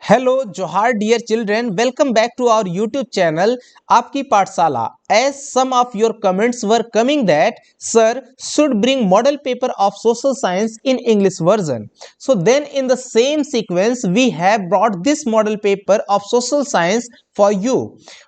Hello जोहार dear children, welcome back to our YouTube channel Aapki Pathshala. As some of your comments were coming that sir should bring model paper of social science in English version. So then in the same sequence we have brought this model paper of social science for you,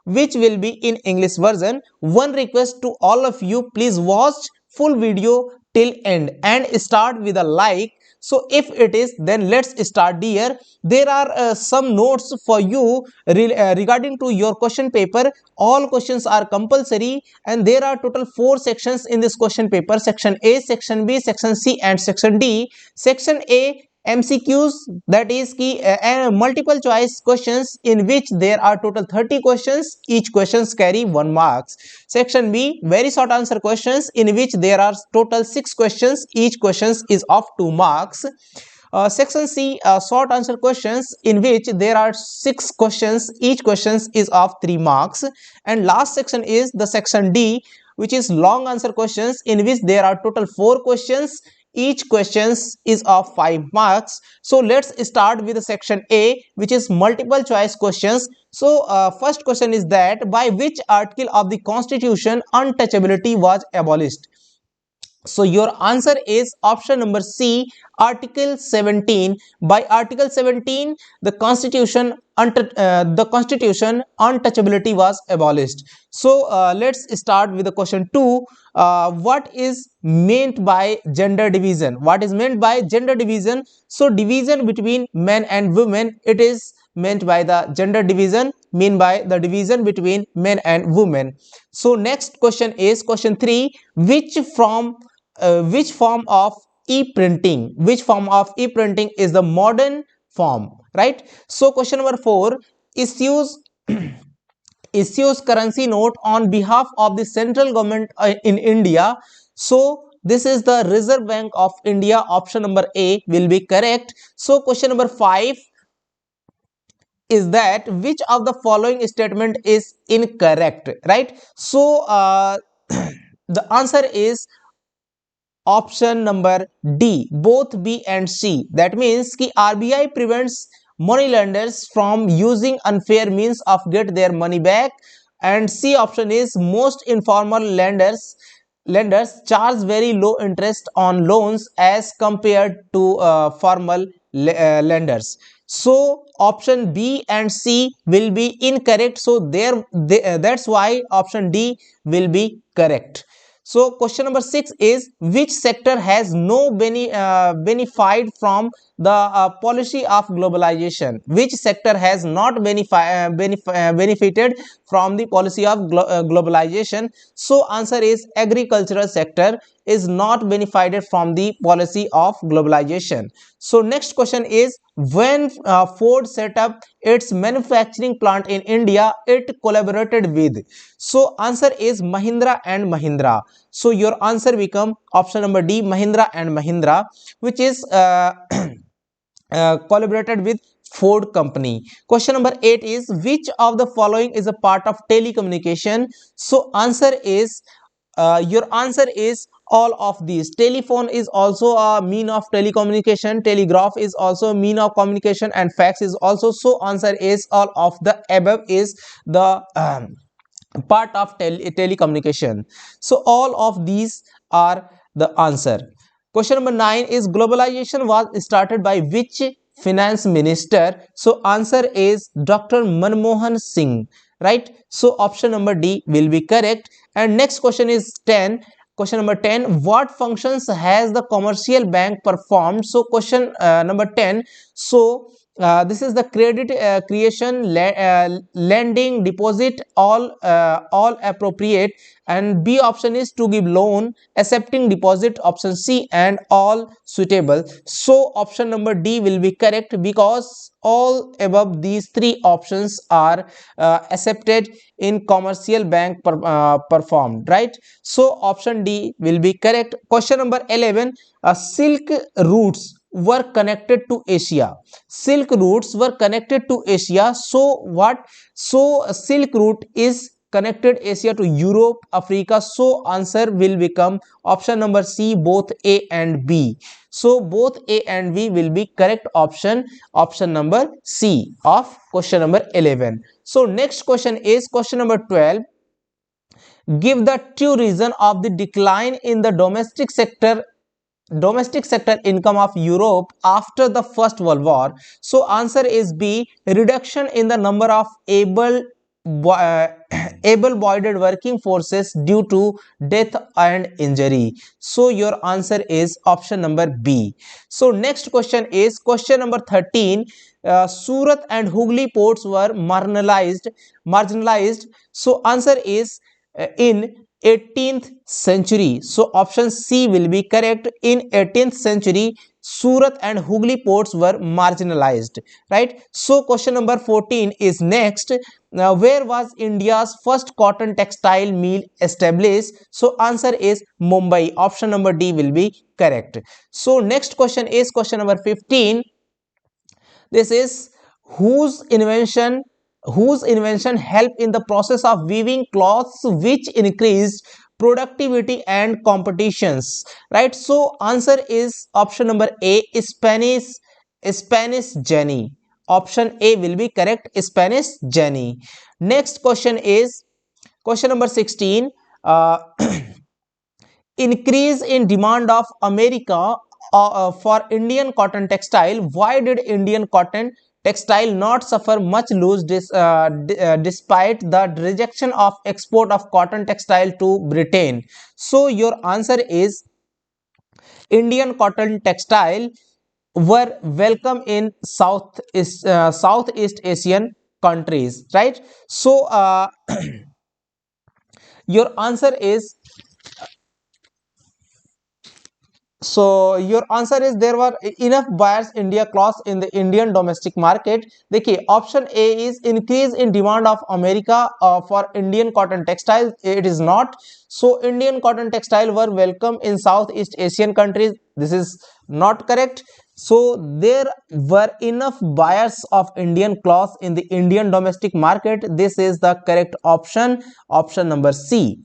which will be in English version. One request to all of you, please watch full video till end and start with a like. So if it is, then let's start dear. There are some notes for you regarding to your question paper. All questions are compulsory and there are total 4 sections in this question paper: section A, section B, section C and section D. Section A, MCQs, that is key multiple choice questions, in which there are total 30 questions. Each questions carry 1 marks. Section B, very short answer questions, in which there are total 6 questions. Each questions is of 2 marks. Section C, short answer questions, in which there are 6 questions. Each questions is of 3 marks. And last section is the section D, which is long answer questions, in which there are total 4 questions. Each questions is of 5 marks. So let's start with the section A, which is multiple choice questions. So first question is that by which article of the Constitution untouchability was abolished? So your answer is option number C, Article 17. By Article 17, the Constitution untouchability was abolished. So let's start with the question 2. What is meant by gender division? What is meant by gender division? So division between men and women, it is meant by the gender division, mean by the division between men and women. So next question is question 3. Which form of e-printing is the modern form, right? So question number 4, issues issues currency note on behalf of the central government in India. So this is the Reserve Bank of India. Option number A will be correct. So question number 5 is that which of the following statement is incorrect, right? So the answer is option number D, both B and C. That means कि RBI prevents money lenders from using unfair means of get their money back. And C option is most informal lenders charge very low interest on loans as compared to formal lenders. So option B and C will be incorrect. So that's why option D will be correct. So question number 6 is which sector has no benefited from the policy of globalization? Which sector has not benefited from the policy of globalization? So answer is agricultural sector is not benefited from the policy of globalization. So next question is when Ford set up its manufacturing plant in India, it collaborated with. So answer is Mahindra and Mahindra. So your answer become option number D, Mahindra and Mahindra, which is collaborated with Ford company. Question number 8 is which of the following is a part of telecommunication? So answer is your answer is all of these. Telephone is also a mean of telecommunication, telegraph is also a mean of communication, and fax is also. So answer is all of the above is the part of telecommunication. So all of these are the answer. Question number 9 is globalization was started by which finance minister? So answer is Dr. Manmohan Singh, right? So option number D will be correct. And next question is 10. Question number 10, what functions has the commercial bank performed? So question number 10, so this is the credit creation, lending, deposit, all appropriate. And B option is to give loan, accepting deposit, option C, and all suitable. So option number D will be correct because all above these 3 options are accepted in commercial bank performed, right? So option D will be correct. Question number 11, silk routes were connected to Asia. Silk routes were connected to Asia. So what? So silk route is connected Asia to Europe, Africa. So answer will become option number C, both A and B. So both A and B will be correct option, option number C of question number 11. So next question is question number 12. Give the true reason of the decline in the domestic sector income of Europe after the First World War. So answer is B, reduction in the number of able-bodied working forces due to death and injury. So your answer is option number B. So next question is question number 13. Surat and Hooghly ports were marginalized. So answer is in 18th century. So option C will be correct. In 18th century, Surat and Hooghly ports were marginalized, right? So question number 14 is next. Now, where was India's first cotton textile mill established? So answer is Mumbai. Option number D will be correct. So next question is question number 15. This is whose invention helped in the process of weaving cloths which increased productivity and competitions, right? So answer is option number A, Spanish Jenny. Option A will be correct, Spanish Jenny. Next question is question number 16. Increase in demand of America for Indian cotton textile. Why did Indian cotton textile not suffer much loss despite the rejection of export of cotton textile to Britain? So your answer is Indian cotton textile were welcome in Southeast Asian countries, right? So your answer is your answer is there were enough buyers India cloths in the Indian domestic market. देखिए option A is increase in demand of America for Indian cotton textiles. It is not. So Indian cotton textile were welcome in Southeast Asian countries. This is not correct. So there were enough buyers of Indian cloths in the Indian domestic market. This is the correct option, option number C.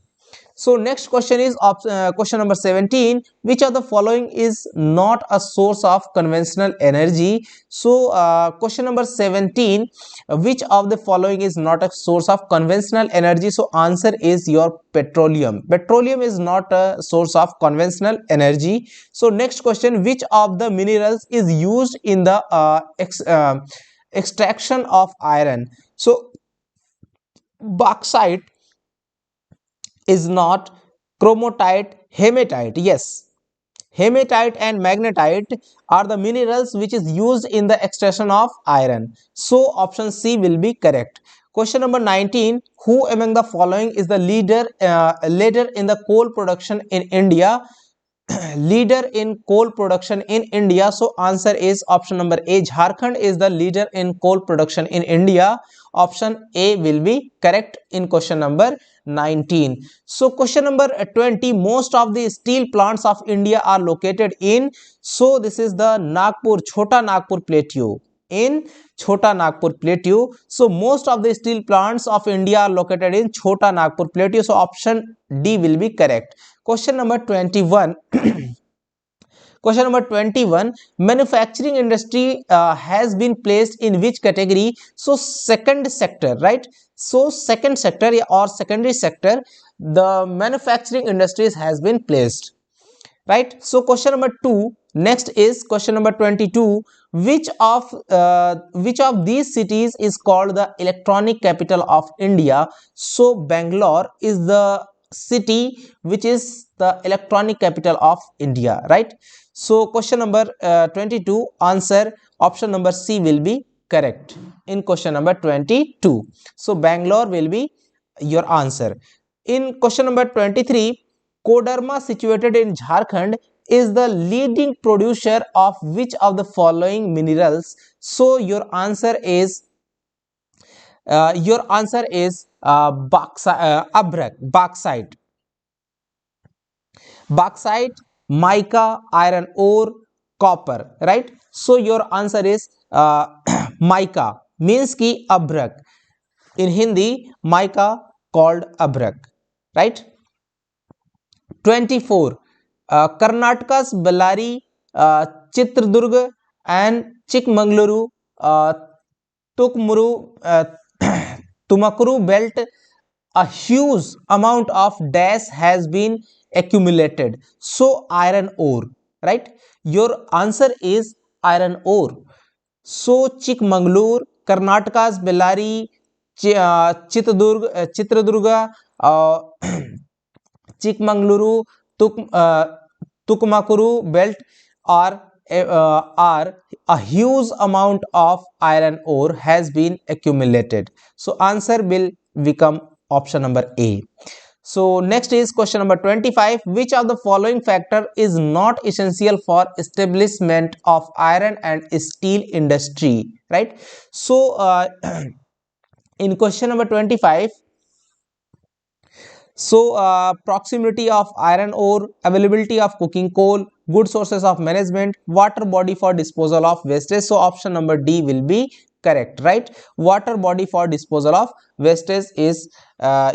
So next question is question number 17. Which of the following is not a source of conventional energy? So question number 17. Which of the following is not a source of conventional energy? So answer is your petroleum. Petroleum is not a source of conventional energy. So next question. Which of the minerals is used in the extraction of iron? So bauxite is not, chromotite, hematite. Yes, hematite and magnetite are the minerals which is used in the extraction of iron. So option C will be correct. Question number 19. Who among the following is the leader in the coal production in India? Leader in coal production in India. So answer is option number A, Jharkhand is the leader in coal production in India. Option A will be correct in question number 19. So question number 20. Most of the steel plants of India are located in. So this is the Chota Nagpur Plateau. In Chota Nagpur Plateau. So most of the steel plants of India are located in Chota Nagpur Plateau. So option D will be correct. Question number 21. Question number 21. Manufacturing industry has been placed in which category? So second sector, right? So second sector or secondary sector, the manufacturing industries has been placed, right? So question number 2. Next is question number 22. Which of these cities is called the electronic capital of India? So Bangalore is the city which is the electronic capital of India, right? So question number 22, answer option number C will be correct in question number 22. So Bangalore will be your answer. In question number 23, Koderma, situated in Jharkhand, is the leading producer of which of the following minerals? So your answer is bauxite, mica, iron ore, copper, right? So your answer is mica, means ki abrak. In Hindi, mica called abrak, right? 24. Karnataka's Bellary, Chitradurga, and Chikmagaluru, uh, Tukmuru, Tumakuru belt, a huge amount of dash has been accumulated. So, iron ore, right? Your answer is iron ore. So, Chikmagalur, Karnataka's Bellary, Chitradurga, uh, Chikmagaluru, Tukmakuru belt are a huge amount of iron ore has been accumulated. So answer will become option number A. So next is question number 25. Which of the following factor is not essential for establishment of iron and steel industry? Right. So in question number 25, so, proximity of iron ore, availability of cooking coal, good sources of management, water body for disposal of wastage. So, option number D will be correct, right? Water body for disposal of wastage is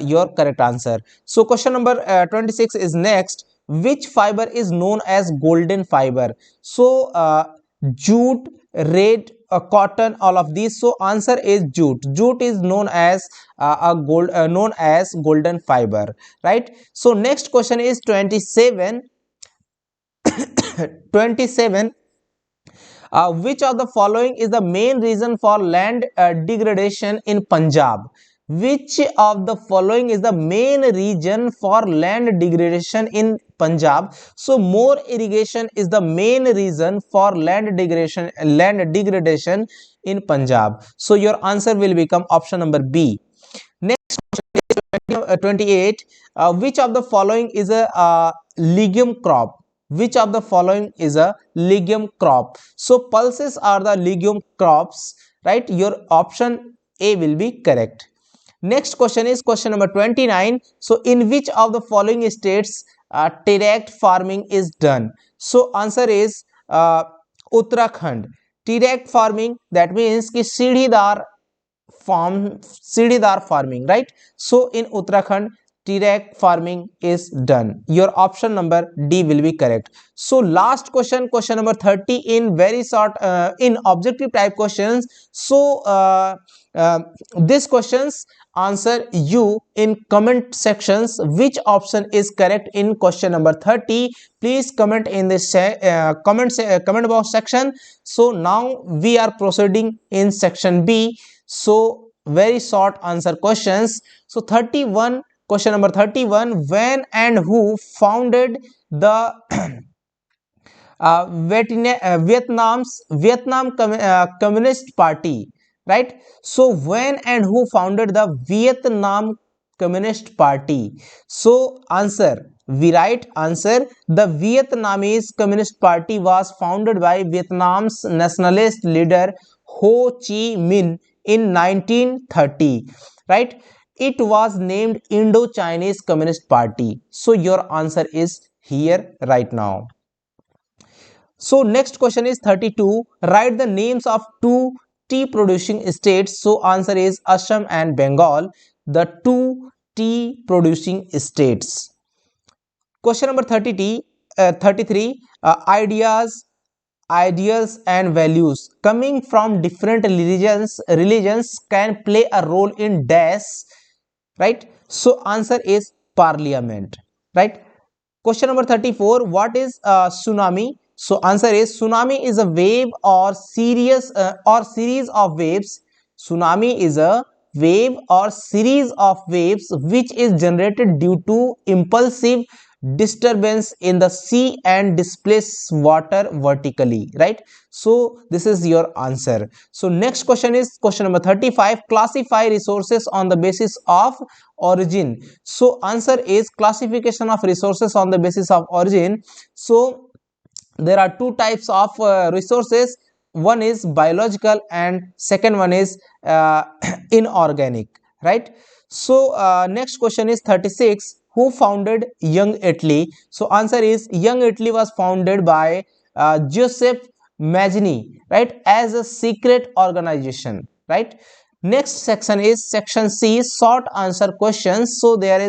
your correct answer. So, question number 26 is next. Which fiber is known as golden fiber? So, jute, red, cotton, all of these. So answer is jute. Jute is known as known as golden fiber, right? So next question is 27. 27. Which of the following is the main reason for land degradation in Punjab? Which of the following is the main reason for land degradation in Punjab? So more irrigation is the main reason for land degradation in Punjab. So your answer will become option number B. Next question is 28. Which of the following is a legume crop? Which of the following is a legume crop? So pulses are the legume crops, right? Your option A will be correct. Next question is question number 29. So in which of the following states direct farming is done? So answer is Uttarakhand. Direct farming, that means ki seedidar farming, right? So in Uttarakhand, direct farming is done. Your option number D will be correct. So last question, question number 30 in very short in objective type questions. So these questions answer you in comment sections which option is correct in question number 30. Please comment in the comment box section. So now we are proceeding in section B. So very short answer questions. So 31, question number 31. When and who founded the Vietnam Communist Party, right? So when and who founded the Vietnam Communist Party? So answer, we write answer, the Vietnamese Communist Party was founded by Vietnam's nationalist leader Ho Chi Minh in 1930, right? It was named Indo-Chinese Communist Party. So your answer is here right now. So next question is 32. Write the names of two tea producing states. So answer is Assam and Bengal, the two tea producing states. Question number 33. Ideas and values coming from different religions can play a role in dash, right? So answer is parliament, right? Question number 34. What is tsunami? So answer is tsunami is a wave or series of waves. Tsunami is a wave or series of waves which is generated due to impulsive disturbance in the sea and displace water vertically, right? So this is your answer. So next question is question number 35. Classify resources on the basis of origin. So answer is classification of resources on the basis of origin. So there are two types of resources. One is biological and second one is inorganic, right? So next question is 36. Who founded Young Italy? So answer is Young Italy was founded by Joseph Mazzini, right, as a secret organization, right? Next section is section C, short answer questions. So there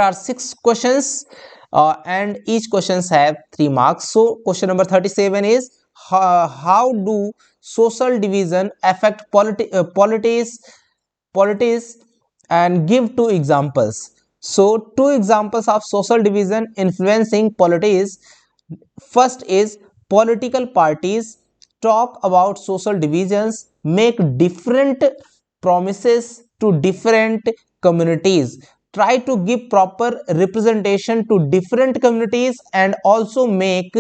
are 6 questions, and each questions have 3 marks. So question number 37 is, how do social division affect politics, and give 2 examples. So 2 examples of social division influencing politics. First is, political parties talk about social divisions, make different promises to different communities, try to give proper representation to different communities, and also make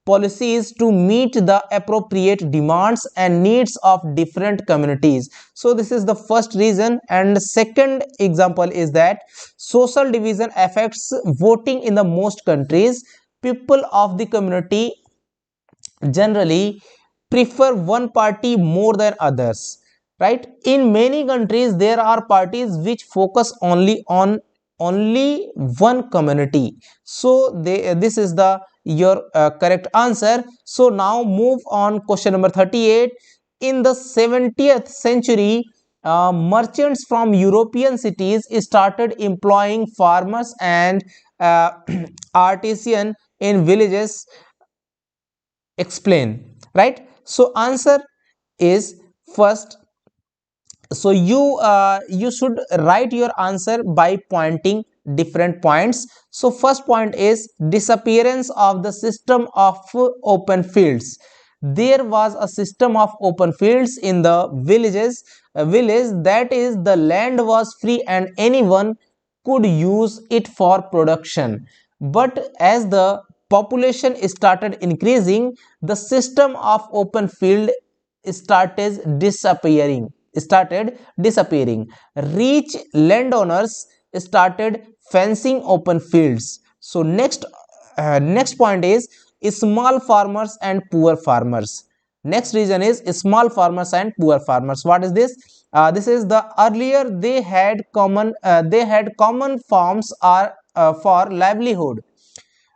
policies to meet the appropriate demands and needs of different communities. So this is the first reason. And second example is that social division affects voting in the most countries. People of the community generally prefer one party more than others, right? In many countries there are parties which focus only on only one community. So this is the your correct answer. So now move on, question number 38. In the 70th century, merchants from European cities started employing farmers and artisan in villages. Explain, right? So answer is, first, so you should write your answer by pointing different points. So first point is disappearance of the system of open fields. There was a system of open fields in the villages, a village, that is, the land was free and anyone could use it for production. But as the population started increasing, the system of open field started disappearing. Rich landowners started fencing open fields. So next point is small farmers and poor farmers. Next reason is small farmers and poor farmers. What is this? This is the earlier they had common farms are for livelihood,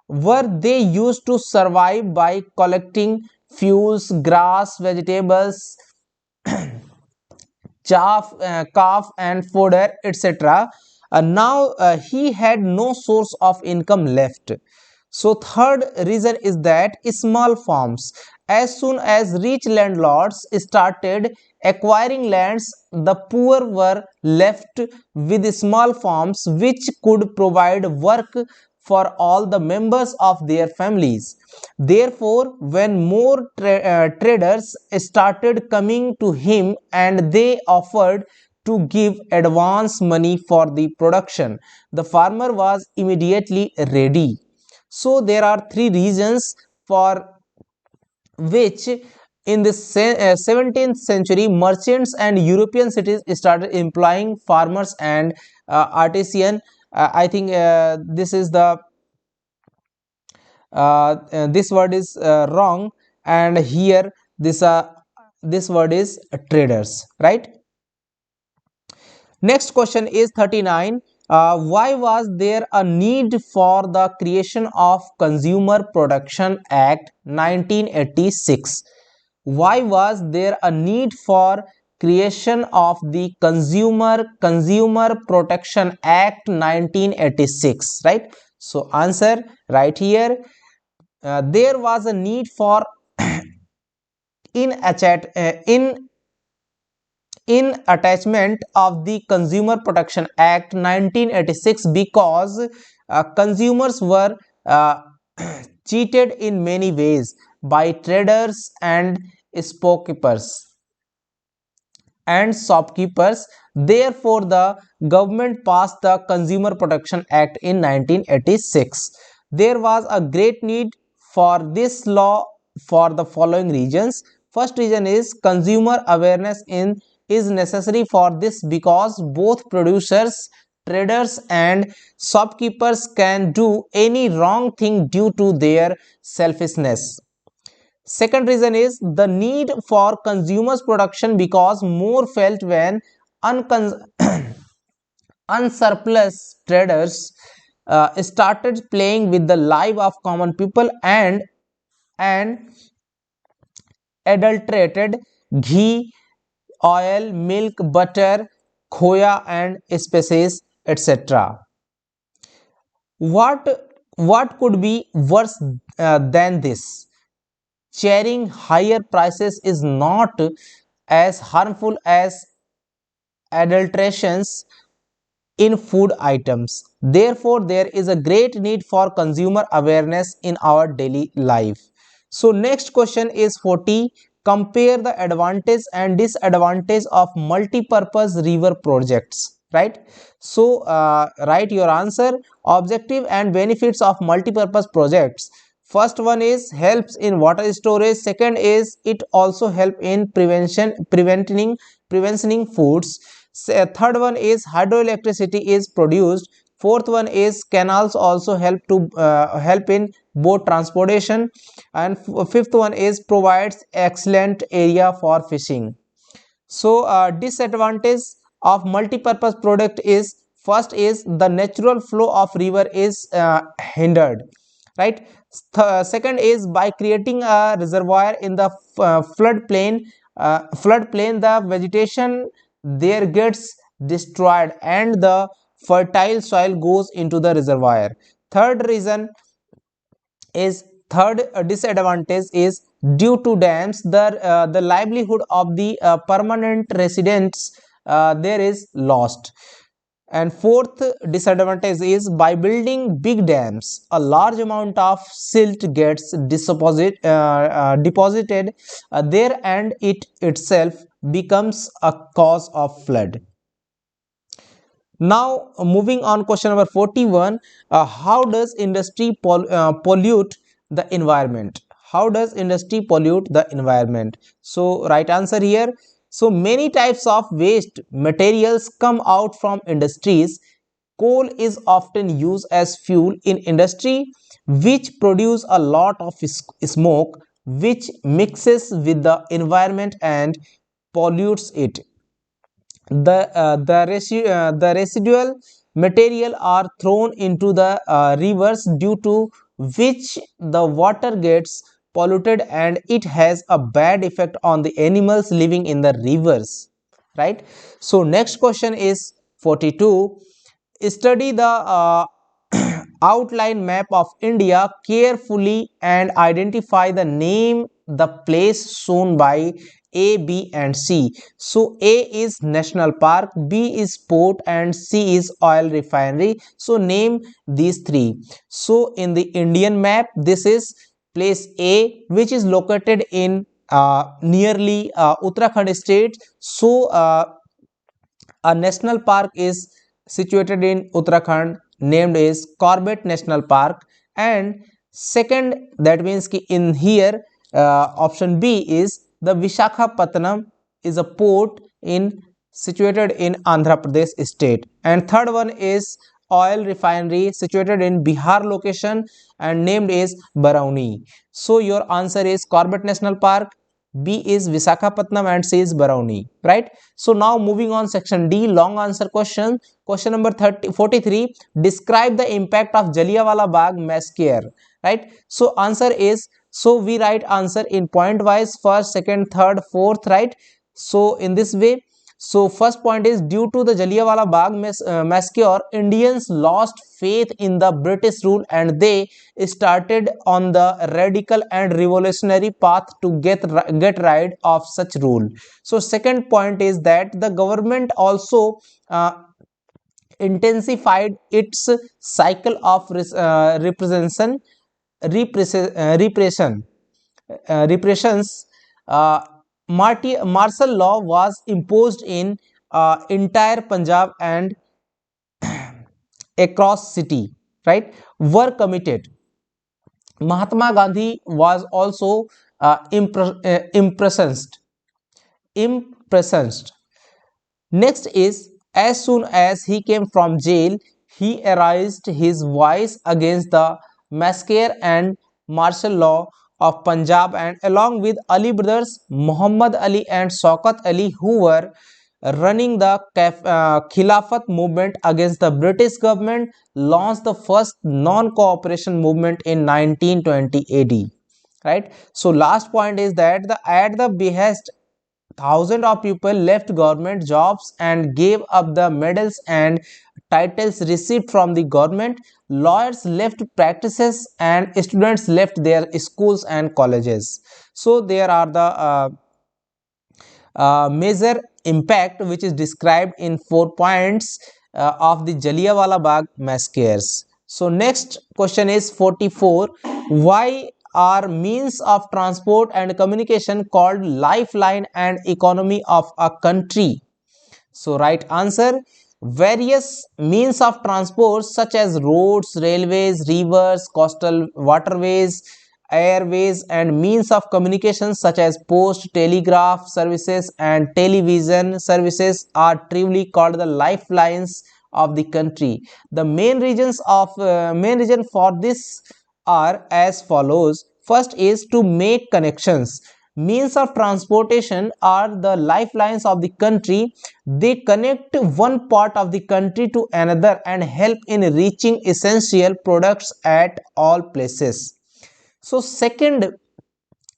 where they used to survive by collecting fuels, grass, vegetables, calf and fodder, etc. Now he had no source of income left. So third reason is that small farms. As soon as rich landlords started acquiring lands, the poor were left with small farms which could provide work for all the members of their families. Therefore, when more traders started coming to him and they offered to give advance money for the production, the farmer was immediately ready. So there are 3 reasons for which in the 17th century merchants and European cities started employing farmers and artisan. I think this word is wrong, and here this word is traders, right? Next question is 39. Why was there a need for the creation of Consumer Protection Act 1986? Why was there a need for creation of the Consumer Protection Act 1986, right? So answer right here. There was a need for in in attachment of the Consumer Protection Act 1986 because consumers were cheated in many ways by traders and storekeepers and shopkeepers. Therefore, the government passed the Consumer Protection Act in 1986. There was a great need for this law for the following reasons. First reason is consumer awareness is necessary for this because both producers, traders and shopkeepers can do any wrong thing due to their selfishness. Second reason is the need for consumers protection because more felt when unsurplus traders started playing with the life of common people and adulterated ghee oil, milk, butter, khoya and spices, etc. What could be worse than this? Sharing higher prices is not as harmful as adulterations in food items. Therefore, there is a great need for consumer awareness in our daily life. So, next question is 40. Compare the advantage and disadvantage of multi-purpose river projects. Right? So, write your answer. Objective and benefits of multi-purpose projects. First one is helps in water storage. Second is it also help in preventing foods. Third one is hydroelectricity is produced. Fourth one is canals also help in boat transportation, and fifth one is provides excellent area for fishing. So disadvantage of multi-purpose product is first is the natural flow of river is hindered, right? Second is by creating a reservoir in the floodplain the vegetation there gets destroyed and the fertile soil goes into the reservoir. Third reason is third disadvantage is due to dams the livelihood of the permanent residents there is lost. And fourth disadvantage is by building big dams a large amount of silt gets deposited there and it itself becomes a cause of flood. Now, moving on, question number 41. How does industry pollute the environment? How does industry pollute the environment? So, right answer here. So, many types of waste materials come out from industries. Coal is often used as fuel in industry, which produce a lot of smoke, which mixes with the environment and pollutes it. The residual material are thrown into the rivers, due to which the water gets polluted and it has a bad effect on the animals living in the rivers, right? So next question is 42. Study the outline map of India carefully and identify the name the place shown by A, B and C. So A is National Park, B is Port and C is Oil Refinery. So name these three. So in the Indian map, this is place A, which is located in nearly Uttarakhand state. So a national park is situated in Uttarakhand named is Corbett National Park. And second, that means ki in here option B is the Vishakhapatnam is a port in situated in Andhra Pradesh state. And third one is oil refinery situated in Bihar location and named is Barauni. So your answer is Corbett National Park, B is Visakhapatnam and C is Barauni, right? So now moving on section D, long answer question. Question number 43. Describe the impact of Jallianwala Bagh massacre, right? So answer is, so we write answer in point wise, first, second, third, fourth, right? So in this way, so first point is due to the Jallianwala Bagh massacre, Indians lost faith in the British rule and they started on the radical and revolutionary path to get rid of such rule. So second point is that the government also intensified its cycle of repressions. uh, Martial law was imposed in entire Punjab and across city, right, were committed. Mahatma Gandhi was also impressed. Next is, as soon as he came from jail, he raised his voice against the massacre and martial law of Punjab, and along with Ali brothers Muhammad Ali and Shaukat Ali, who were running the Khilafat movement against the British government, launched the first non-cooperation movement in 1920 AD. Right. So last point is that at the behest Thousands of people left government jobs and gave up the medals and titles received from the government. Lawyers left practices and students left their schools and colleges. So there are the major impact which is described in 4 points of the Jallianwala Bagh massacres. So next question is 44. Why are means of transport and communication called lifeline and economy of a country? So right answer, various means of transport such as roads, railways, rivers, coastal waterways, airways and means of communication such as post, telegraph services and television services are truly called the lifelines of the country. The main reason for this are as follows. First is to make connections. Means of transportation are the lifelines of the country. They connect one part of the country to another and help in reaching essential products at all places. So second,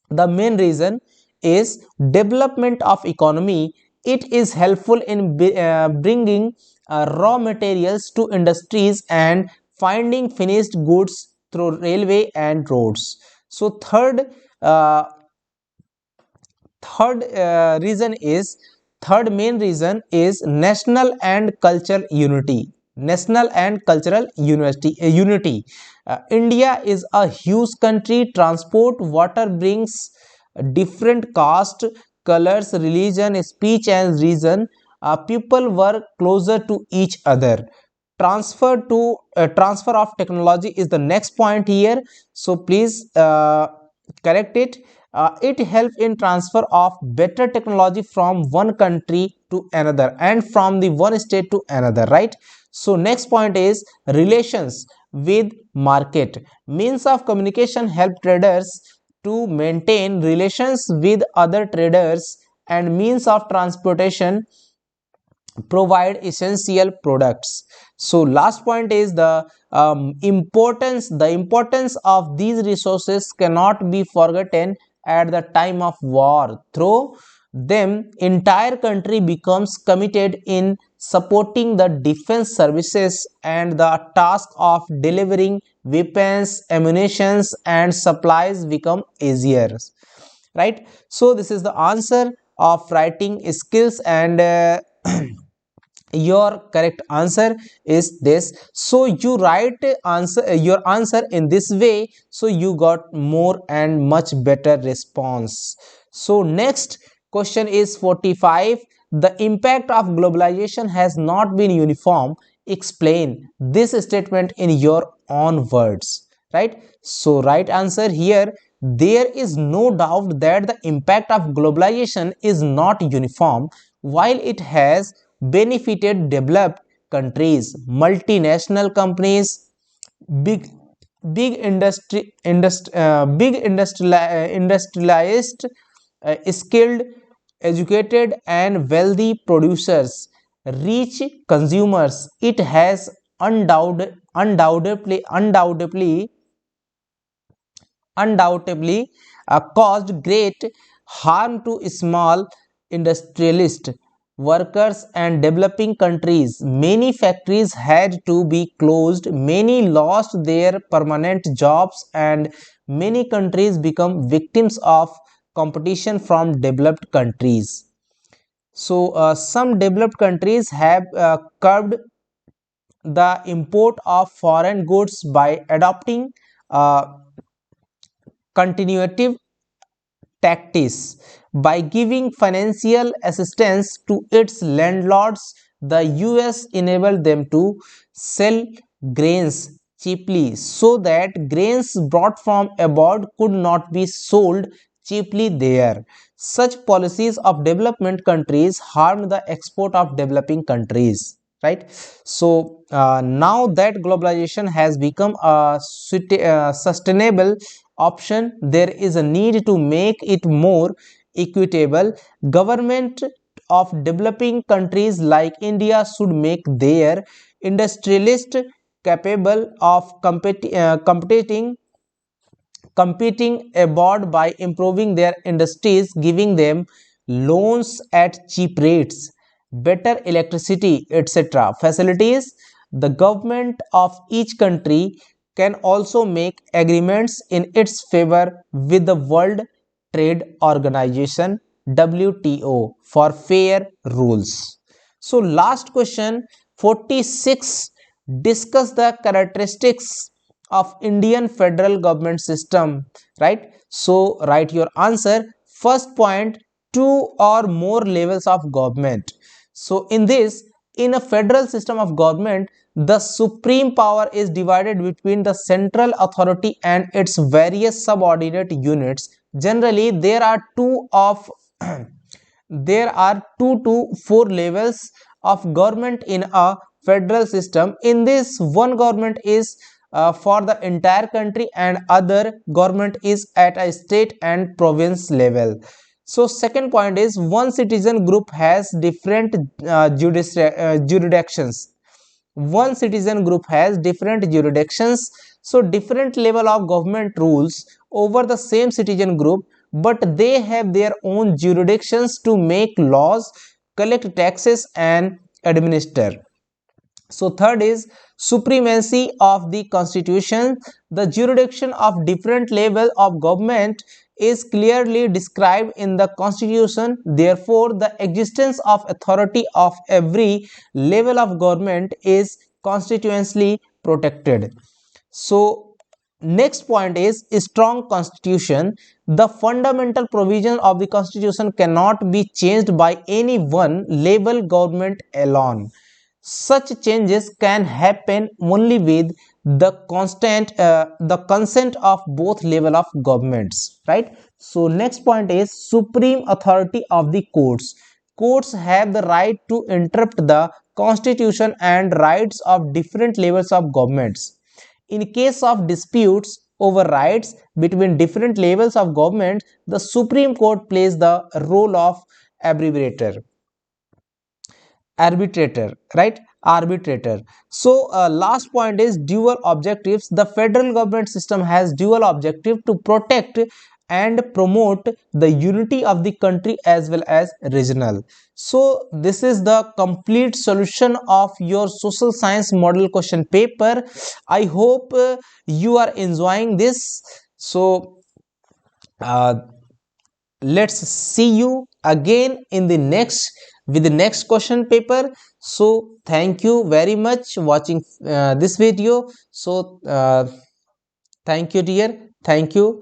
the main reason is development of economy. It is helpful in bringing raw materials to industries and finding finished goods through railway and roads. So uh, third reason is third main reason is national and cultural unity. National and cultural unity. India is a huge country. Transport water brings different caste, colors, religion, speech and reason. People work closer to each other. Transfer of technology is the next point here, so please correct it. It helps in transfer of better technology from one country to another and from the one state to another, right? So next point is relations with market. Means of communication help traders to maintain relations with other traders, and means of transportation provide essential products. So last point is the importance of these resources cannot be forgotten. At the time of war, through them entire country becomes committed in supporting the defense services, and the task of delivering weapons, ammunitions and supplies become easier, right? So this is the answer of writing skills, and your correct answer is this. So you write answer your answer in this way, so you got more and much better response. So next question is 45. The impact of globalization has not been uniform. Explain this statement in your own words, right? So right answer here, there is no doubt that the impact of globalization is not uniform. While it has benefited developed countries, multinational companies, big big industrialized, skilled, educated and wealthy producers reach consumers, it has undoubtedly caused great harm to small industrialists, workers and developing countries. Many factories had to be closed, many lost their permanent jobs, and many countries become victims of competition from developed countries. So some developed countries have curbed the import of foreign goods by adopting uh, continuative tactics. By giving financial assistance to its landlords, the US enabled them to sell grains cheaply, so that grains brought from abroad could not be sold cheaply there. Such policies of development countries harmed the export of developing countries, right? So now that globalization has become a sustainable option, there is a need to make it more equitable. Government of developing countries like India should make their industrialists capable of competing abroad by improving their industries, giving them loans at cheap rates, better electricity, etc. facilities. The government of each country can also make agreements in its favor with the World Trade Organization WTO for fair rules. So last question 46, discuss the characteristics of Indian federal government system, right? So write your answer. First point, two or more levels of government. So in this, in a federal system of government, the supreme power is divided between the central authority and its various subordinate units. Generally there are there are 2 to 4 levels of government in a federal system. In this, one government is for the entire country and other government is at a state and province level. So second point is one citizen group has different jurisdictions. One citizen group has different jurisdictions, so different level of government rules over the same citizen group, but they have their own jurisdictions to make laws, collect taxes and administer. So third is supremacy of the constitution. The jurisdiction of different level of government is clearly described in the constitution. Therefore the existence of authority of every level of government is constitutionally protected. So next point is strong constitution. The fundamental provision of the constitution cannot be changed by any one level government alone. Such changes can happen only with the consent of both level of governments, right? So next point is supreme authority of the courts. Courts have the right to interpret the constitution and rights of different levels of governments. In case of disputes over rights between different levels of government, the Supreme Court plays the role of arbitrator. Right? Arbitrator. So last point is dual objectives. The federal government system has dual objective to protect and promote the unity of the country as well as regional. So this is the complete solution of your social science model question paper. I hope you are enjoying this. So uh, let's see you again in the next with the next question paper. So thank you very much watching this video. So thank you dear, thank you.